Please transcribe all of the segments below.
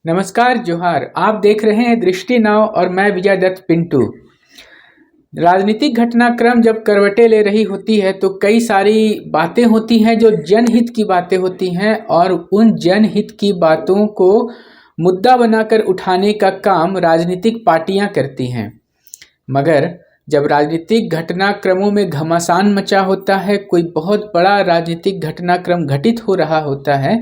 नमस्कार जोहार। आप देख रहे हैं दृष्टि नाव और मैं विजय दत्त पिंटू। राजनीतिक घटनाक्रम जब करवटें ले रही होती है तो कई सारी बातें होती हैं जो जनहित की बातें होती हैं और उन जनहित की बातों को मुद्दा बनाकर उठाने का काम राजनीतिक पार्टियां करती हैं। मगर जब राजनीतिक घटनाक्रमों में घमासान मचा होता है, कोई बहुत बड़ा राजनीतिक घटनाक्रम घटित हो रहा होता है,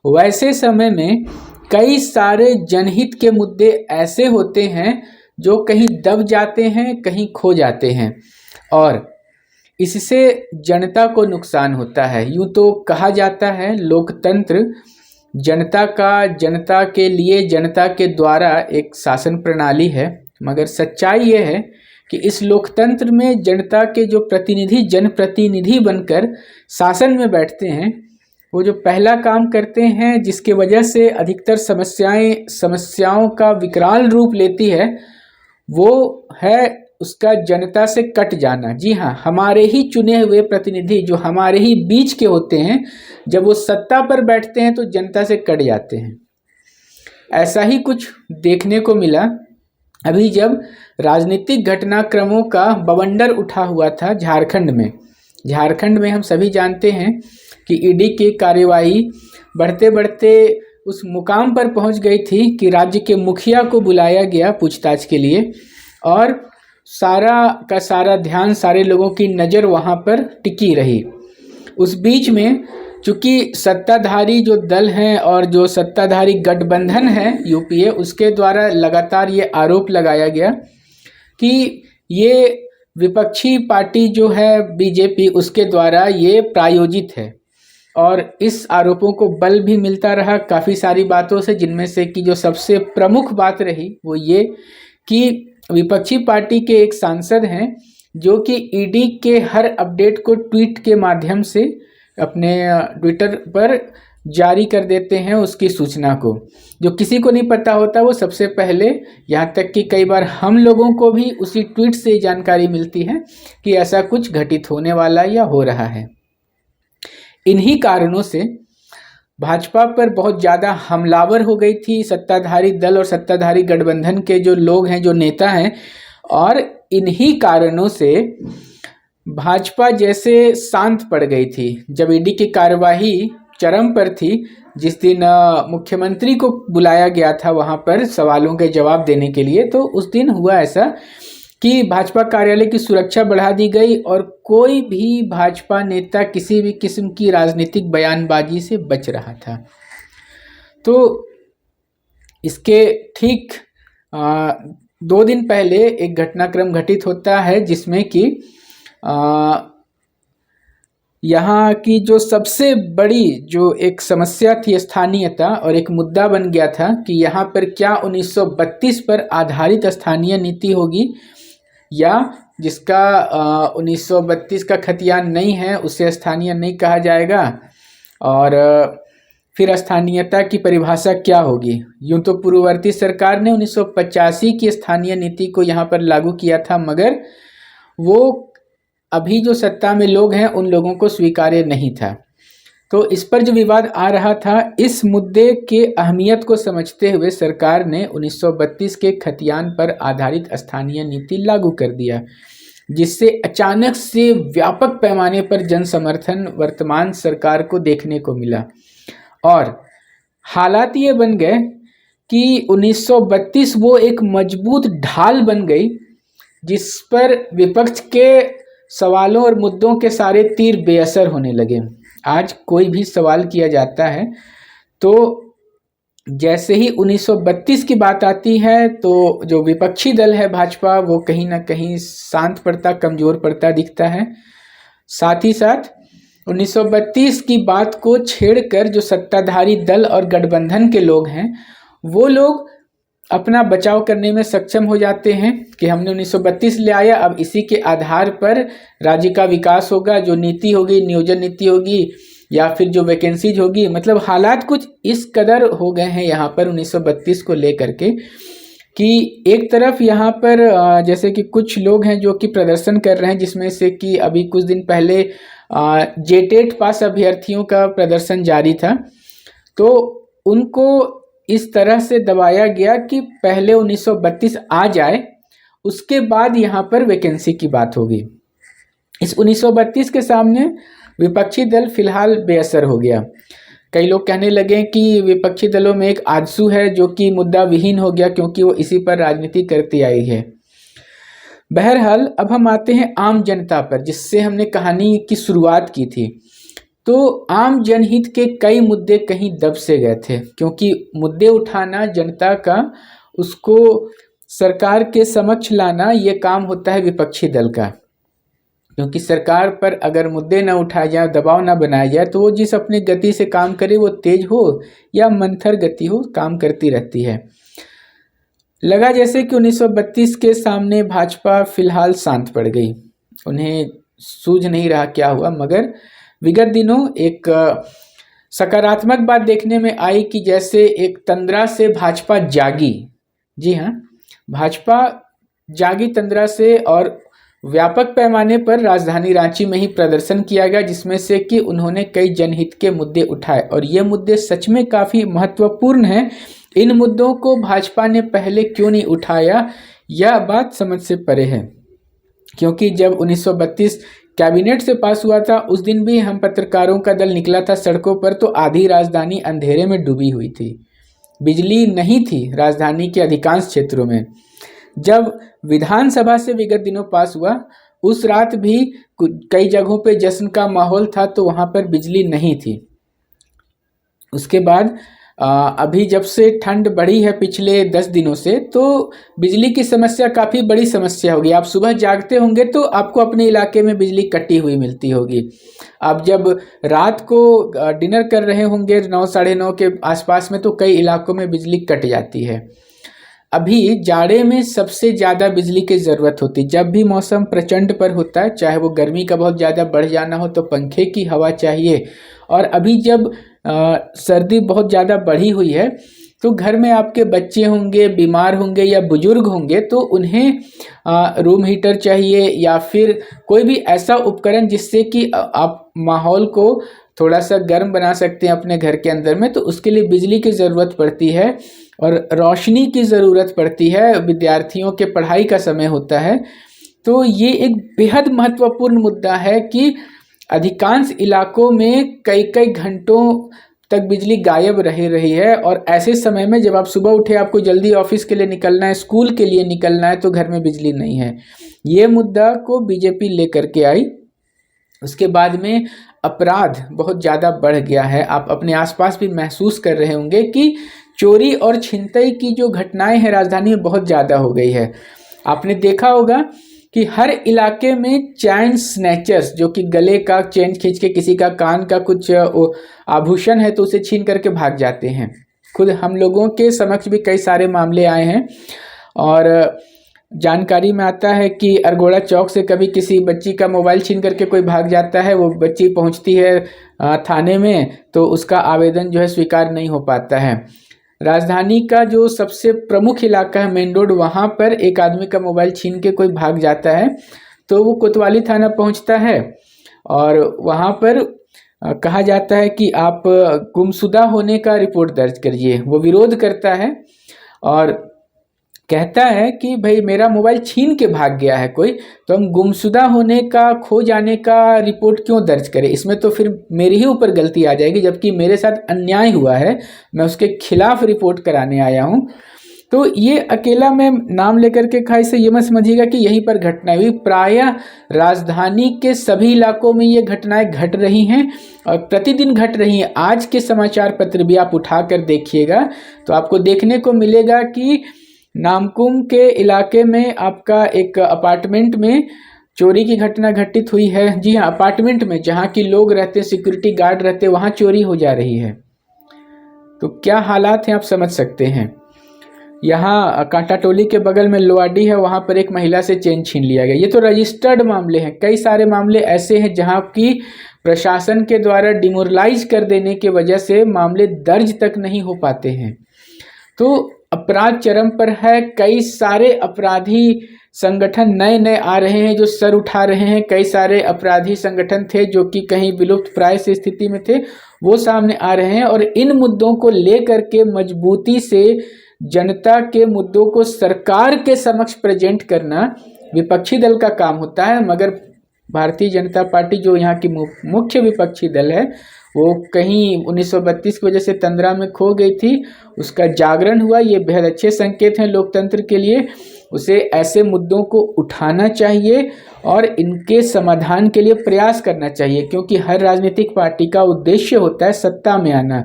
वैसे समय में कई सारे जनहित के मुद्दे ऐसे होते हैं जो कहीं दब जाते हैं, कहीं खो जाते हैं और इससे जनता को नुकसान होता है। यूँ तो कहा जाता है लोकतंत्र जनता का, जनता के लिए, जनता के द्वारा एक शासन प्रणाली है। मगर सच्चाई ये है कि इस लोकतंत्र में जनता के जो प्रतिनिधि, जनप्रतिनिधि बनकर शासन में बैठते हैं, वो जो पहला काम करते हैं जिसके वजह से अधिकतर समस्याओं का विकराल रूप लेती है, वो है उसका जनता से कट जाना। जी हाँ, हमारे ही चुने हुए प्रतिनिधि जो हमारे ही बीच के होते हैं, जब वो सत्ता पर बैठते हैं तो जनता से कट जाते हैं। ऐसा ही कुछ देखने को मिला अभी जब राजनीतिक घटनाक्रमों का बवंडर उठा हुआ था झारखंड में। झारखंड में हम सभी जानते हैं कि ईडी की कार्यवाही बढ़ते बढ़ते उस मुकाम पर पहुंच गई थी कि राज्य के मुखिया को बुलाया गया पूछताछ के लिए और सारा का सारा ध्यान, सारे लोगों की नज़र वहां पर टिकी रही। उस बीच में चूंकि सत्ताधारी जो दल हैं और जो सत्ताधारी गठबंधन है यूपीए, उसके द्वारा लगातार ये आरोप लगाया गया कि ये विपक्षी पार्टी जो है बीजेपी, उसके द्वारा ये प्रायोजित है और इस आरोपों को बल भी मिलता रहा काफ़ी सारी बातों से, जिनमें से कि जो सबसे प्रमुख बात रही वो ये कि विपक्षी पार्टी के एक सांसद हैं जो कि ईडी के हर अपडेट को ट्वीट के माध्यम से अपने ट्विटर पर जारी कर देते हैं। उसकी सूचना को जो किसी को नहीं पता होता वो सबसे पहले, यहाँ तक कि कई बार हम लोगों को भी उसी ट्वीट से जानकारी मिलती है कि ऐसा कुछ घटित होने वाला या हो रहा है। इन्हीं कारणों से भाजपा पर बहुत ज़्यादा हमलावर हो गई थी सत्ताधारी दल और सत्ताधारी गठबंधन के जो लोग हैं, जो नेता हैं, और इन्हीं कारणों से भाजपा जैसे शांत पड़ गई थी। जब ईडी की कार्यवाही चरम पर थी, जिस दिन मुख्यमंत्री को बुलाया गया था वहां पर सवालों के जवाब देने के लिए, तो उस दिन हुआ ऐसा कि भाजपा कार्यालय की सुरक्षा बढ़ा दी गई और कोई भी भाजपा नेता किसी भी किस्म की राजनीतिक बयानबाजी से बच रहा था। तो इसके ठीक 2 दिन पहले एक घटनाक्रम घटित होता है जिसमें कि यहाँ की जो सबसे बड़ी जो एक समस्या थी स्थानीयता, और एक मुद्दा बन गया था कि यहाँ पर क्या 1932 पर आधारित स्थानीय नीति होगी या जिसका 1932 का खतियान नहीं है उसे स्थानीय नहीं कहा जाएगा, और फिर स्थानीयता की परिभाषा क्या होगी। यूँ तो पूर्ववर्ती सरकार ने 1985 की स्थानीय नीति को यहाँ पर लागू किया था, मगर वो अभी जो सत्ता में लोग हैं उन लोगों को स्वीकार्य नहीं था। तो इस पर जो विवाद आ रहा था, इस मुद्दे के अहमियत को समझते हुए सरकार ने 1932 के खतियान पर आधारित स्थानीय नीति लागू कर दिया, जिससे अचानक से व्यापक पैमाने पर जन समर्थन वर्तमान सरकार को देखने को मिला। और हालात ये बन गए कि 1932 वो एक मजबूत ढाल बन गई जिस पर विपक्ष के सवालों और मुद्दों के सारे तीर बेअसर होने लगे। आज कोई भी सवाल किया जाता है तो जैसे ही 1932 की बात आती है तो जो विपक्षी दल है भाजपा, वो कहीं ना कहीं शांत पड़ता, कमज़ोर पड़ता दिखता है। साथ ही साथ 1932 की बात को छेड़कर जो सत्ताधारी दल और गठबंधन के लोग हैं, वो लोग अपना बचाव करने में सक्षम हो जाते हैं कि हमने 1932 ले आया, अब इसी के आधार पर राज्य का विकास होगा, जो नीति होगी, नियोजन नीति होगी या फिर जो वैकेंसीज होगी। मतलब हालात कुछ इस कदर हो गए हैं यहाँ पर 1932 को लेकर के कि एक तरफ यहाँ पर जैसे कि कुछ लोग हैं जो कि प्रदर्शन कर रहे हैं, जिसमें से कि अभी कुछ दिन पहले जेटेट पास अभ्यर्थियों का प्रदर्शन जारी था, तो उनको इस तरह से दबाया गया कि पहले 1932 आ जाए, उसके बाद यहाँ पर वैकेंसी की बात होगी। इस 1932 के सामने विपक्षी दल फिलहाल बेअसर हो गया। कई लोग कहने लगे कि विपक्षी दलों में एक आजसू है जो कि मुद्दा विहीन हो गया, क्योंकि वो इसी पर राजनीति करती आई है। बहरहाल अब हम आते हैं आम जनता पर, जिससे हमने कहानी की शुरुआत की थी। तो आम जनहित के कई मुद्दे कहीं दब से गए थे, क्योंकि मुद्दे उठाना जनता का, उसको सरकार के समक्ष लाना, ये काम होता है विपक्षी दल का। क्योंकि सरकार पर अगर मुद्दे न उठाए जाए, दबाव न बनाया जाए, तो वो जिस अपनी गति से काम करे, वो तेज हो या मंथर गति हो, काम करती रहती है। लगा जैसे कि 1932 के सामने भाजपा फिलहाल शांत पड़ गई, उन्हें सूझ नहीं रहा क्या हुआ। मगर विगत दिनों एक सकारात्मक बात देखने में आई कि जैसे एक तंद्रा से भाजपा जागी। जी हाँ, भाजपा जागी तंद्रा से, और व्यापक पैमाने पर राजधानी रांची में ही प्रदर्शन किया गया, जिसमें से कि उन्होंने कई जनहित के मुद्दे उठाए, और ये मुद्दे सच में काफ़ी महत्वपूर्ण हैं। इन मुद्दों को भाजपा ने पहले क्यों नहीं उठाया, यह बात समझ से परे है। क्योंकि जब 1932 कैबिनेट से पास हुआ था, उस दिन भी हम पत्रकारों का दल निकला था सड़कों पर, तो आधी राजधानी अंधेरे में डूबी हुई थी, बिजली नहीं थी राजधानी के अधिकांश क्षेत्रों में। जब विधानसभा से विगत दिनों पास हुआ, उस रात भी कई जगहों पे जश्न का माहौल था, तो वहाँ पर बिजली नहीं थी। उसके बाद अभी जब से ठंड बढ़ी है पिछले 10 दिनों से, तो बिजली की समस्या काफ़ी बड़ी समस्या होगी। आप सुबह जागते होंगे तो आपको अपने इलाके में बिजली कटी हुई मिलती होगी। आप जब रात को डिनर कर रहे होंगे 9 साढ़े 9 के आसपास में, तो कई इलाकों में बिजली कट जाती है। अभी जाड़े में सबसे ज़्यादा बिजली की ज़रूरत होती है। जब भी मौसम प्रचंड पर होता है, चाहे वो गर्मी का बहुत ज़्यादा बढ़ जाना हो, तो पंखे की हवा चाहिए। और अभी जब सर्दी बहुत ज़्यादा बढ़ी हुई है, तो घर में आपके बच्चे होंगे, बीमार होंगे या बुजुर्ग होंगे, तो उन्हें रूम हीटर चाहिए, या फिर कोई भी ऐसा उपकरण जिससे कि आप माहौल को थोड़ा सा गर्म बना सकते हैं अपने घर के अंदर में। तो उसके लिए बिजली की ज़रूरत पड़ती है, और रोशनी की ज़रूरत पड़ती है। विद्यार्थियों के पढ़ाई का समय होता है। तो ये एक बेहद महत्वपूर्ण मुद्दा है कि अधिकांश इलाकों में कई कई घंटों तक बिजली गायब रह रही है, और ऐसे समय में जब आप सुबह उठे, आपको जल्दी ऑफिस के लिए निकलना है, स्कूल के लिए निकलना है, तो घर में बिजली नहीं है। ये मुद्दा को बीजेपी लेकर के आई। उसके बाद में अपराध बहुत ज़्यादा बढ़ गया है। आप अपने आसपास भी महसूस कर रहे होंगे कि चोरी और छिनतई की जो घटनाएं हैं राजधानी में बहुत ज़्यादा हो गई है। आपने देखा होगा कि हर इलाके में चैन स्नैचर्स, जो कि गले का चेन खींच के किसी का कान का कुछ आभूषण है तो उसे छीन करके भाग जाते हैं। खुद हम लोगों के समक्ष भी कई सारे मामले आए हैं, और जानकारी में आता है कि अरगोड़ा चौक से कभी किसी बच्ची का मोबाइल छीन करके कोई भाग जाता है। वो बच्ची पहुंचती है थाने में, तो उसका आवेदन जो है स्वीकार नहीं हो पाता है। राजधानी का जो सबसे प्रमुख इलाका है मेन रोड, वहाँ पर एक आदमी का मोबाइल छीन के कोई भाग जाता है, तो वो कोतवाली थाना पहुँचता है, और वहाँ पर कहा जाता है कि आप गुमशुदा होने का रिपोर्ट दर्ज करिए। वो विरोध करता है और कहता है कि भाई मेरा मोबाइल छीन के भाग गया है कोई, तो हम गुमशुदा होने का, खो जाने का रिपोर्ट क्यों दर्ज करें? इसमें तो फिर मेरी ही ऊपर गलती आ जाएगी, जबकि मेरे साथ अन्याय हुआ है, मैं उसके खिलाफ रिपोर्ट कराने आया हूँ। तो ये अकेला मैं नाम लेकर के खाई से ये मत समझिएगा कि यहीं पर घटनाएं हुई। प्रायः राजधानी के सभी इलाकों में ये घटनाएं घट रही हैं, और प्रतिदिन घट रही हैं। आज के समाचार पत्र भी आप उठा कर देखिएगा तो आपको देखने को मिलेगा कि नामकुम के इलाके में आपका एक अपार्टमेंट में चोरी की घटना घटित हुई है। जी हाँ, अपार्टमेंट में जहाँ की लोग रहते, सिक्योरिटी गार्ड रहते, वहाँ चोरी हो जा रही है। तो क्या हालात हैं आप समझ सकते हैं। यहाँ कांटाटोली के बगल में लोआडी है, वहाँ पर एक महिला से चेन छीन लिया गया। ये तो रजिस्टर्ड मामले हैं। कई सारे मामले ऐसे हैं जहाँ की प्रशासन के द्वारा डिमोरलाइज कर देने की वजह से मामले दर्ज तक नहीं हो पाते हैं। तो अपराध चरम पर है। कई सारे अपराधी संगठन नए नए आ रहे हैं जो सर उठा रहे हैं। कई सारे अपराधी संगठन थे जो कि कहीं विलुप्त प्राय से स्थिति में थे, वो सामने आ रहे हैं। और इन मुद्दों को लेकर के मजबूती से जनता के मुद्दों को सरकार के समक्ष प्रेजेंट करना विपक्षी दल का काम होता है। मगर भारतीय जनता पार्टी जो यहाँ की मुख्य विपक्षी दल है, वो कहीं 1932 की वजह से तंद्रा में खो गई थी। उसका जागरण हुआ, ये बेहद अच्छे संकेत हैं लोकतंत्र के लिए। उसे ऐसे मुद्दों को उठाना चाहिए और इनके समाधान के लिए प्रयास करना चाहिए, क्योंकि हर राजनीतिक पार्टी का उद्देश्य होता है सत्ता में आना।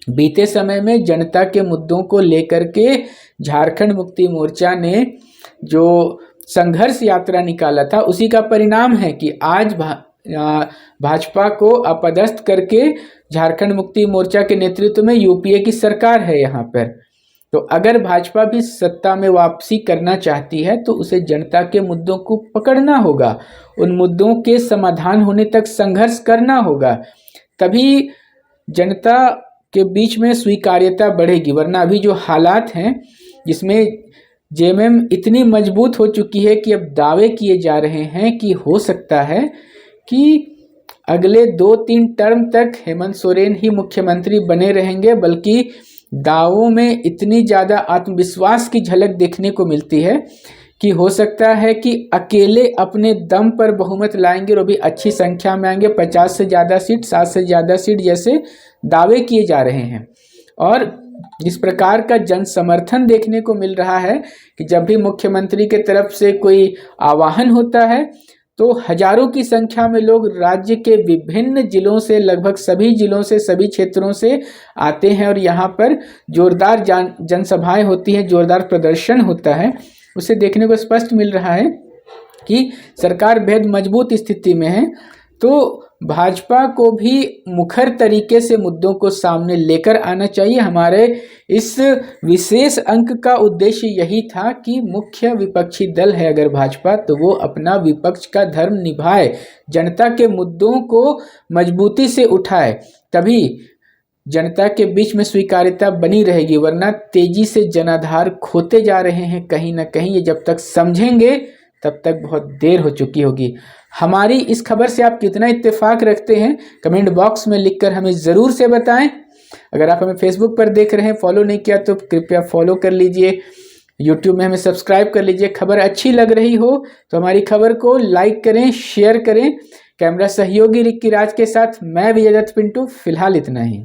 बीते समय में जनता के मुद्दों को लेकर के झारखंड मुक्ति मोर्चा ने जो संघर्ष यात्रा निकाला था, उसी का परिणाम है कि आज भाजपा को अपदस्थ करके झारखंड मुक्ति मोर्चा के नेतृत्व में यूपीए की सरकार है यहाँ पर। तो अगर भाजपा भी सत्ता में वापसी करना चाहती है तो उसे जनता के मुद्दों को पकड़ना होगा, उन मुद्दों के समाधान होने तक संघर्ष करना होगा, तभी जनता के बीच में स्वीकार्यता बढ़ेगी। वरना अभी जो हालात हैं जिसमें जेएमएम इतनी मजबूत हो चुकी है कि अब दावे किए जा रहे हैं कि हो सकता है कि अगले 2-3 टर्म तक हेमंत सोरेन ही मुख्यमंत्री बने रहेंगे। बल्कि दावों में इतनी ज़्यादा आत्मविश्वास की झलक देखने को मिलती है कि हो सकता है कि अकेले अपने दम पर बहुमत लाएंगे और भी अच्छी संख्या में आएंगे, 50 से ज़्यादा सीट, 60 से ज़्यादा सीट जैसे दावे किए जा रहे हैं। और जिस प्रकार का जन समर्थन देखने को मिल रहा है कि जब भी मुख्यमंत्री के तरफ से कोई आह्वान होता है तो हजारों की संख्या में लोग राज्य के विभिन्न जिलों से, लगभग सभी जिलों से, सभी क्षेत्रों से आते हैं और यहाँ पर जोरदार जनसभाएं होती हैं, जोरदार प्रदर्शन होता है। उसे देखने को स्पष्ट मिल रहा है कि सरकार बेहद मजबूत स्थिति में है। तो भाजपा को भी मुखर तरीके से मुद्दों को सामने लेकर आना चाहिए। हमारे इस विशेष अंक का उद्देश्य यही था कि मुख्य विपक्षी दल है अगर भाजपा, तो वो अपना विपक्ष का धर्म निभाए, जनता के मुद्दों को मजबूती से उठाए, तभी जनता के बीच में स्वीकार्यता बनी रहेगी। वरना तेजी से जनाधार खोते जा रहे हैं कहीं ना कहीं, ये जब तक समझेंगे तब तक बहुत देर हो चुकी होगी। हमारी इस खबर से आप कितना इत्तेफाक रखते हैं कमेंट बॉक्स में लिखकर हमें ज़रूर से बताएं। अगर आप हमें फेसबुक पर देख रहे हैं, फॉलो नहीं किया तो कृपया फॉलो कर लीजिए। यूट्यूब में हमें सब्सक्राइब कर लीजिए। खबर अच्छी लग रही हो तो हमारी खबर को लाइक करें, शेयर करें। कैमरा सहयोगी रिक्की राज के साथ मैं विजय दत्त पिंटू। फिलहाल इतना ही।